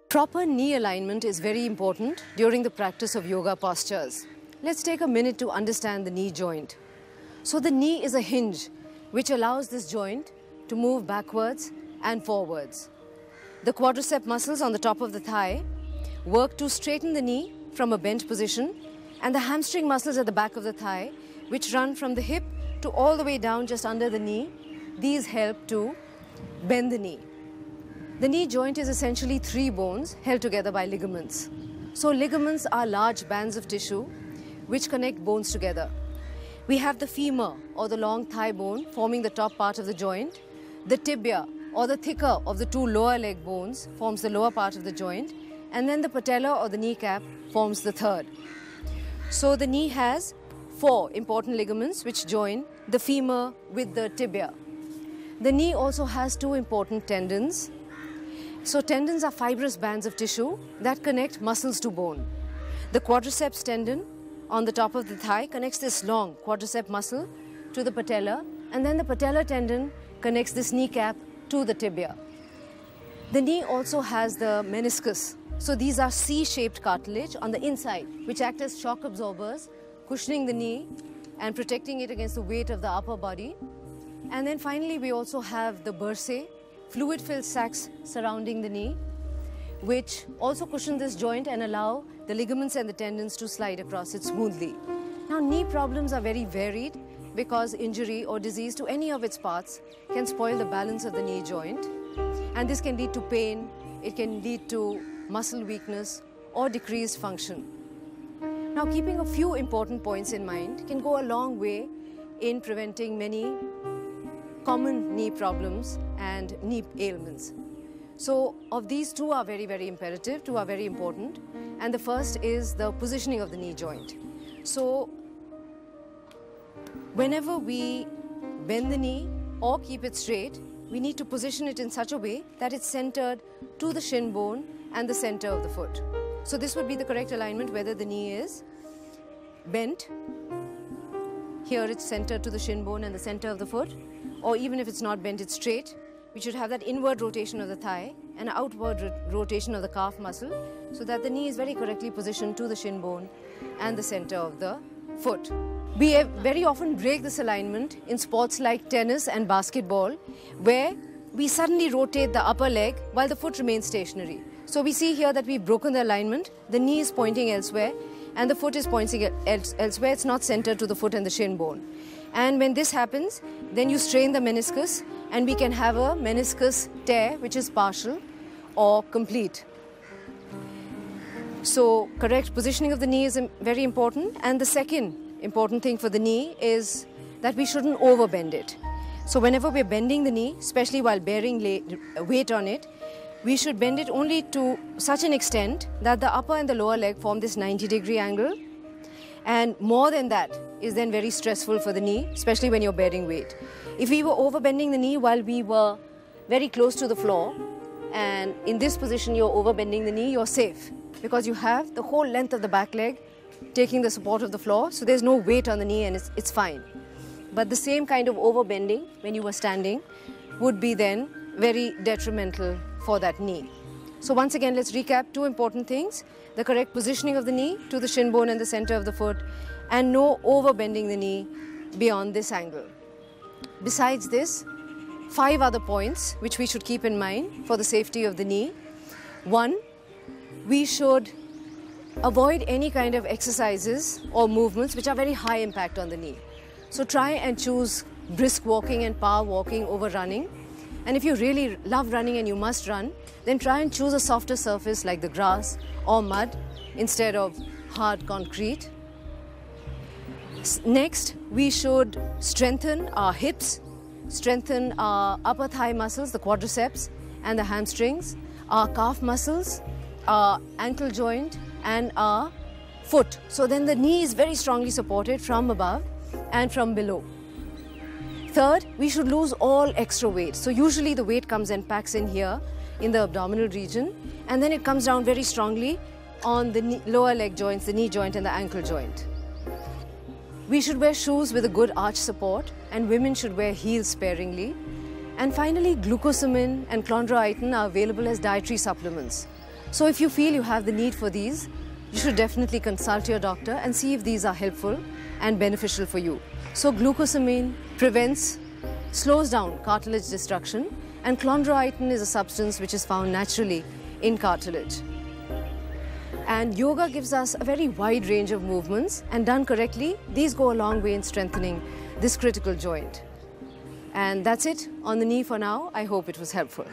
Proper knee alignment is very important during the practice of yoga postures. Let's take a minute to understand the knee joint. So the knee is a hinge which allows this joint to move backwards and forwards. The quadricep muscles on the top of the thigh work to straighten the knee from a bent position, and the hamstring muscles at the back of the thigh, which run from the hip to all the way down just under the knee, these help to bend the knee. The knee joint is essentially three bones held together by ligaments. So ligaments are large bands of tissue which connect bones together. We have the femur or the long thigh bone forming the top part of the joint. The tibia or the thicker of the two lower leg bones forms the lower part of the joint, and then the patella or the kneecap forms the third. So the knee has four important ligaments which join the femur with the tibia. The knee also has two important tendons. So tendons are fibrous bands of tissue that connect muscles to bone. The quadriceps tendon on the top of the thigh connects this long quadricep muscle to the patella, and then the patellar tendon connects this kneecap to the tibia. The knee also has the meniscus. So these are C-shaped cartilage on the inside which act as shock absorbers, cushioning the knee and protecting it against the weight of the upper body. And then finally we also have the bursae, fluid-filled sacs surrounding the knee, which also cushion this joint and allow the ligaments and the tendons to slide across it smoothly. Now, knee problems are very varied because injury or disease to any of its parts can spoil the balance of the knee joint, and this can lead to pain, it can lead to muscle weakness or decreased function. Now, keeping a few important points in mind can go a long way in preventing many common knee problems and knee ailments. So of these, two are very, very imperative, two are very important. And the first is the positioning of the knee joint. So whenever we bend the knee or keep it straight, we need to position it in such a way that it's centered to the shin bone and the center of the foot. So this would be the correct alignment, whether the knee is bent, here it's centered to the shin bone and the center of the foot, or even if it's not bent, it's straight. We should have that inward rotation of the thigh and outward rotation of the calf muscle so that the knee is very correctly positioned to the shin bone and the center of the foot. We very often break this alignment in sports like tennis and basketball, where we suddenly rotate the upper leg while the foot remains stationary. So we see here that we've broken the alignment, the knee is pointing elsewhere and the foot is pointing elsewhere. It's not centered to the foot and the shin bone. And when this happens, then you strain the meniscus and we can have a meniscus tear which is partial or complete. So correct positioning of the knee is very important. And the second important thing for the knee is that we shouldn't overbend it. So whenever we're bending the knee, especially while bearing weight on it, we should bend it only to such an extent that the upper and the lower leg form this 90-degree angle. And more than that is then very stressful for the knee, especially when you're bearing weight. If we were overbending the knee while we were very close to the floor, and in this position you're overbending the knee, you're safe because you have the whole length of the back leg taking the support of the floor, so there's no weight on the knee and it's fine. But the same kind of overbending when you were standing would be then very detrimental for that knee. So once again, let's recap two important things: the correct positioning of the knee to the shin bone and the center of the foot, and no overbending the knee beyond this angle. Besides this, 5 other points which we should keep in mind for the safety of the knee. 1, we should avoid any kind of exercises or movements which are very high impact on the knee. So try and choose brisk walking and power walking over running. And if you really love running and you must run, then try and choose a softer surface like the grass or mud instead of hard concrete. Next, we should strengthen our hips, strengthen our upper thigh muscles, the quadriceps and the hamstrings, our calf muscles, our ankle joint and our foot. So then the knee is very strongly supported from above and from below. Third, we should lose all extra weight. So usually the weight comes and packs in here in the abdominal region, and then it comes down very strongly on the lower leg joints, the knee joint and the ankle joint. We should wear shoes with a good arch support, and women should wear heels sparingly. And finally, glucosamine and chondroitin are available as dietary supplements. So if you feel you have the need for these, you should definitely consult your doctor and see if these are helpful and beneficial for you. So glucosamine prevents, slows down cartilage destruction, and chondroitin is a substance which is found naturally in cartilage. And yoga gives us a very wide range of movements, and done correctly, these go a long way in strengthening this critical joint. And that's it on the knee for now. I hope it was helpful.